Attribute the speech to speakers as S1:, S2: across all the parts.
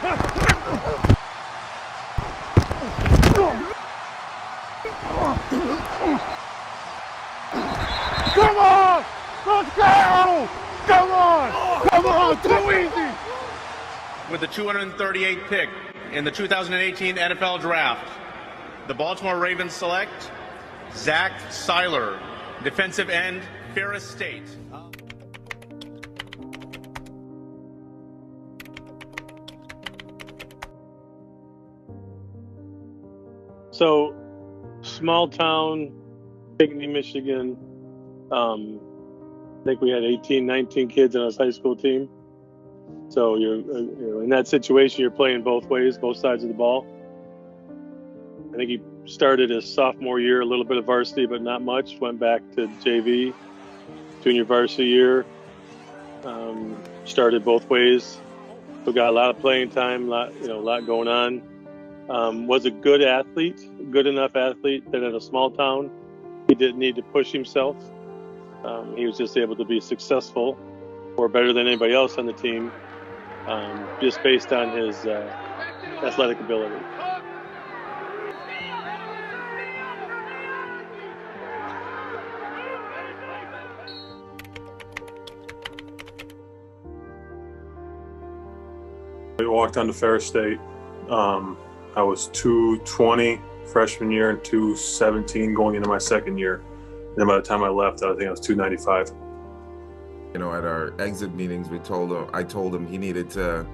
S1: Come on! Let's go! Come on! Come on! Too easy!
S2: With the 238th pick in the 2018 NFL Draft, the Baltimore Ravens select Zach Seiler, defensive end, Ferris State.
S3: So, small town, Pinckney, Michigan. I think we had 18, 19 kids on his high school team. So you're in that situation, you're playing both ways, both sides of the ball. I think he started his sophomore year, a little bit of varsity, but not much. Went back to JV, junior varsity year. Started both ways. So got a lot of playing time, a lot going on. Was a good athlete, good enough athlete that in a small town, he didn't need to push himself. He was just able to be successful or better than anybody else on the team, just based on his athletic ability.
S4: We walked on to Ferris State. I was 220 freshman year and 217 going into my second year. And then by the time I left, I think I was 295.
S5: You know, at our exit meetings, I told him he needed to,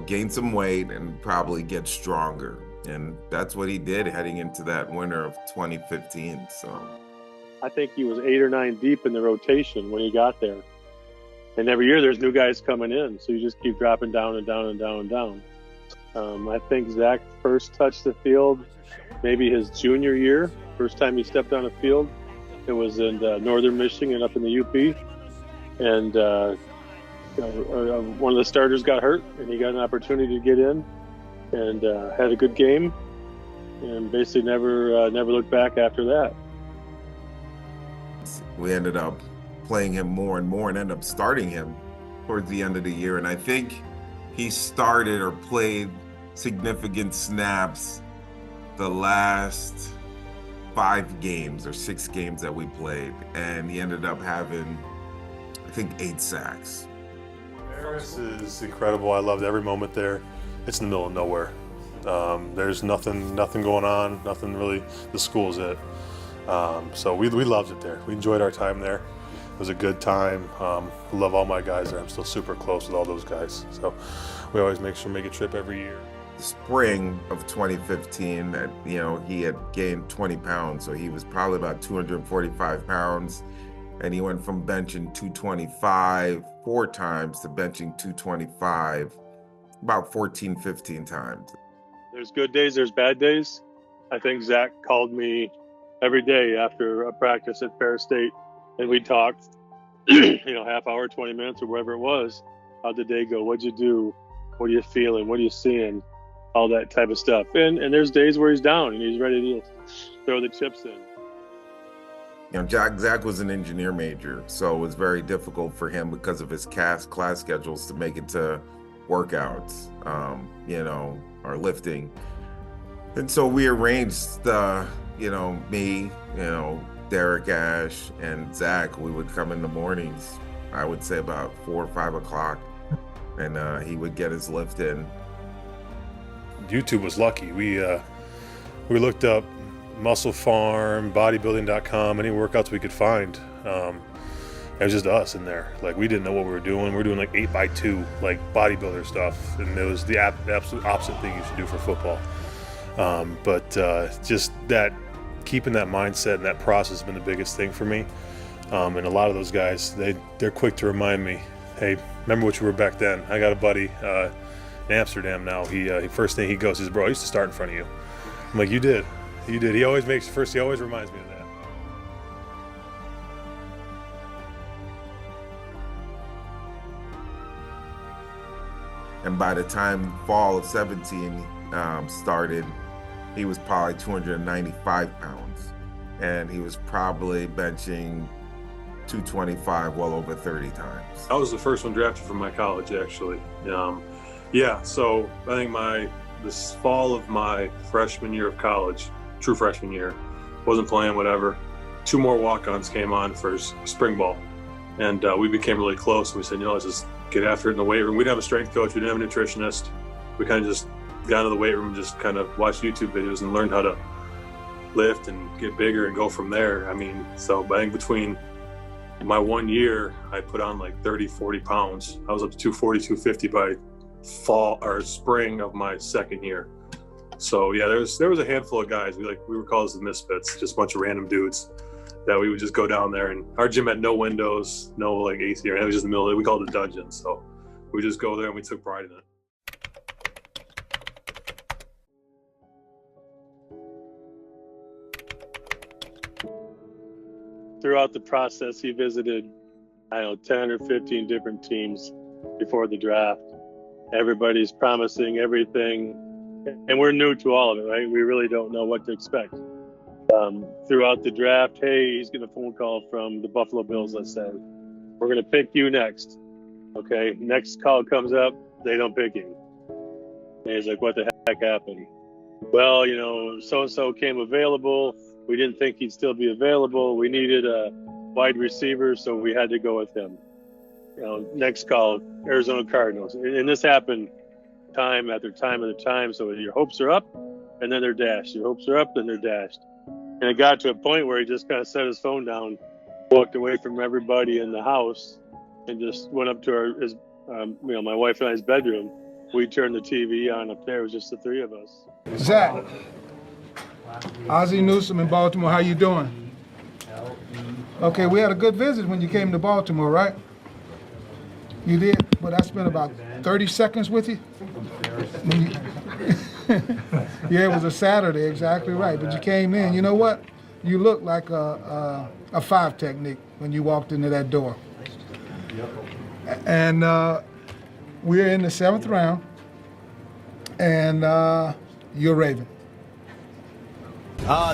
S5: gain some weight and probably get stronger. And that's what he did heading into that winter of 2015. So
S3: I think he was 8 or 9 deep in the rotation when he got there. And every year there's new guys coming in. So you just keep dropping down and down and down and down. I think Zach first touched the field maybe his junior year, first time he stepped on a field. It was in northern Michigan up in the UP. And one of the starters got hurt, and he got an opportunity to get in and had a good game and basically never looked back after that.
S5: We ended up playing him more and more and ended up starting him towards the end of the year. And I think he started or played significant snaps the last 5 games or 6 games that we played. And he ended up having, I think, 8 sacks.
S4: Ferris is incredible. I loved every moment there. It's in the middle of nowhere. There's nothing going on, nothing really. The school's it. So we loved it there. We enjoyed our time there. It was a good time. I love all my guys there. I'm still super close with all those guys. So we always make sure to make a trip every year.
S5: Spring of 2015, he had gained 20 pounds. So he was probably about 245 pounds. And he went from benching 225 4 times to benching 225 about 14, 15 times.
S3: There's good days, there's bad days. I think Zach called me every day after a practice at Ferris State, and we talked, half hour, 20 minutes, or whatever it was. How'd the day go? What'd you do? What are you feeling? What are you seeing? All that type of stuff. And there's days where he's down and he's ready to throw the chips in.
S5: Zach was an engineer major, so it was very difficult for him because of his class schedules to make it to workouts, or lifting. And so we arranged, me, Derek Ash, and Zach. We would come in the mornings, I would say about 4 or 5 o'clock, and he would get his lift in.
S4: YouTube was lucky. We looked up Muscle Farm, bodybuilding.com, any workouts we could find. It was just us in there. Like, we didn't know what we were doing. We were doing like 8x2, like bodybuilder stuff. And it was the absolute opposite thing you should do for football. But just that, keeping that mindset and that process has been the biggest thing for me. And a lot of those guys, they're quick to remind me, hey, remember what you were back then. I got a buddy in Amsterdam now. He first thing he goes is, bro, I used to start in front of you. I'm like, you did. He always reminds me of that.
S5: And by the time fall of 17 started, he was probably 295 pounds. And he was probably benching 225 well over 30 times.
S4: I was the first one drafted from my college, actually. Yeah, so I think this fall of my freshman year of college, true freshman year, wasn't playing, whatever. 2 more walk-ons came on for spring ball, and we became really close. We said, let's just get after it in the weight room. We didn't have a strength coach. We didn't have a nutritionist. We kind of just got into the weight room and just kind of watched YouTube videos and learned how to lift and get bigger and go from there. I mean, so I think between my 1 year, I put on like 30, 40 pounds. I was up to 240, 250 by fall or spring of my second year. So yeah, there was a handful of guys. We were called the misfits, just a bunch of random dudes that we would just go down there, and our gym had no windows, no like AC, or it was just in the middle of it. We called it a dungeon. So we just go there and we took pride in it.
S3: Throughout the process, he visited, 10 or 15 different teams before the draft. Everybody's promising everything, and we're new to all of it, right? We really don't know what to expect. Throughout the draft, hey, he's getting a phone call from the Buffalo Bills, let's say. We're going to pick you next. Okay, next call comes up, they don't pick him. And he's like, what the heck happened? Well, so-and-so came available. We didn't think he'd still be available. We needed a wide receiver, so we had to go with him. Next call, Arizona Cardinals. And this happened time after time after time. So your hopes are up, and then they're dashed. Your hopes are up, then they're dashed. And it got to a point where he just kind of set his phone down, walked away from everybody in the house, and just went up to my wife and I's bedroom. We turned the TV on up there. It was just the 3 of us.
S6: Zach, Ozzie Newsome in Baltimore, how you doing? Okay, we had a good visit when you came to Baltimore, right? You did, but I spent about 30 seconds with you. Yeah, it was a Saturday, exactly right. But you came in, you know what? You looked like a 5 technique when you walked into that door. And we're in the 7th round, and you're Raven.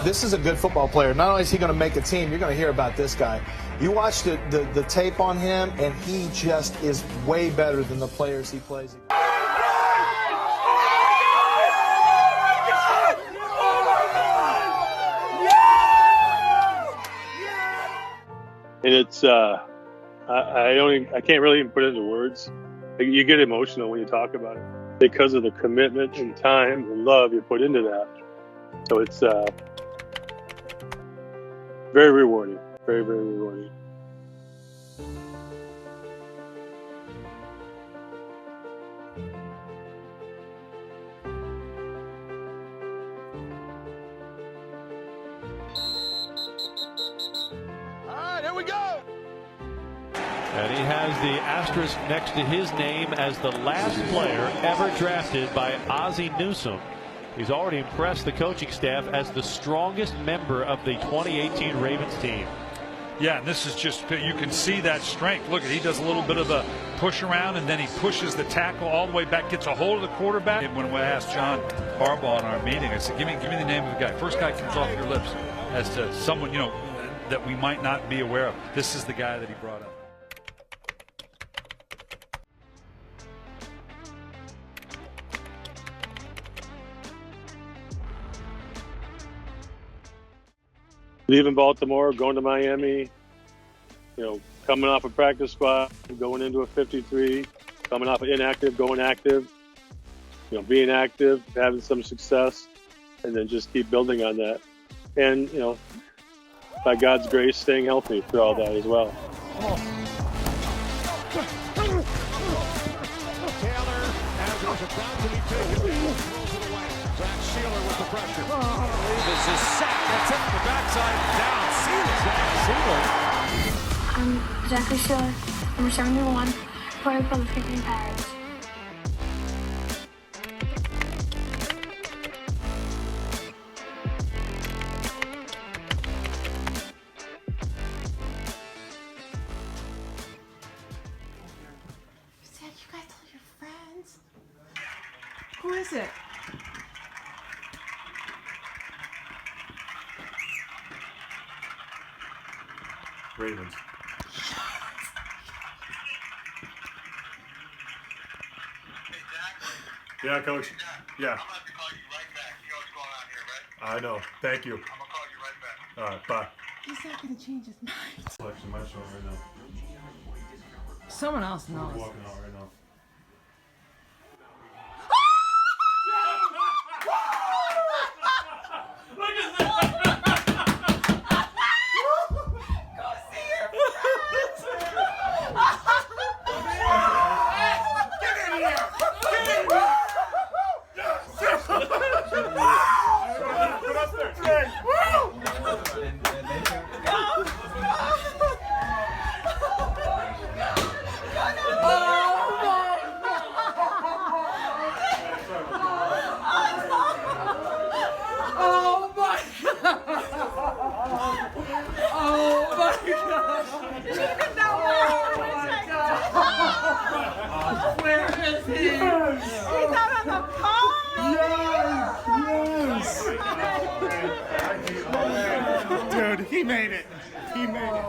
S7: This is a good football player. Not only is he going to make a team, you're going to hear about this guy. You watch the tape on him, and he just is way better than the players he plays against.
S3: And it's I can't really even put it into words. You get emotional when you talk about it because of the commitment and time and love you put into that. So it's very rewarding, very, very rewarding.
S1: All right, here we go.
S8: And he has the asterisk next to his name as the last player ever drafted by Ozzie Newsome. He's already impressed the coaching staff as the strongest member of the 2018 Ravens team.
S9: Yeah, and this is just, you can see that strength. Look, he does a little bit of a push around, and then he pushes the tackle all the way back, gets a hold of the quarterback. And when I asked John Harbaugh in our meeting, I said, give me the name of the guy. First guy comes off your lips as to someone, that we might not be aware of. This is the guy that he brought up.
S3: Leaving Baltimore, going to Miami, coming off a practice squad, going into a 53, coming off of inactive, going active, being active, having some success, and then just keep building on that. And, by God's grace, staying healthy through all that as well.
S1: Taylor, as it was about to be taken, throws it away. Zach Sealer with the pressure. This is sacked. That's it. The backside down. Sealer.
S10: I'm Zachary Sealer, number 71, player for the Freaking Pirates.
S11: Zach, you gotta tell your friends. Who is it?
S4: Ravens.
S12: Hey, Zach.
S4: Yeah, Coach. Yeah.
S1: I'm going to have to call you right back. You know what's going on here, right?
S4: I know. Thank you.
S1: I'm going to call you right back.
S4: All right, bye.
S11: He's not gonna change his mind.
S4: Selection my show right now.
S11: Someone else knows.
S4: Walking out right now.
S6: Dude, he made it. He made it.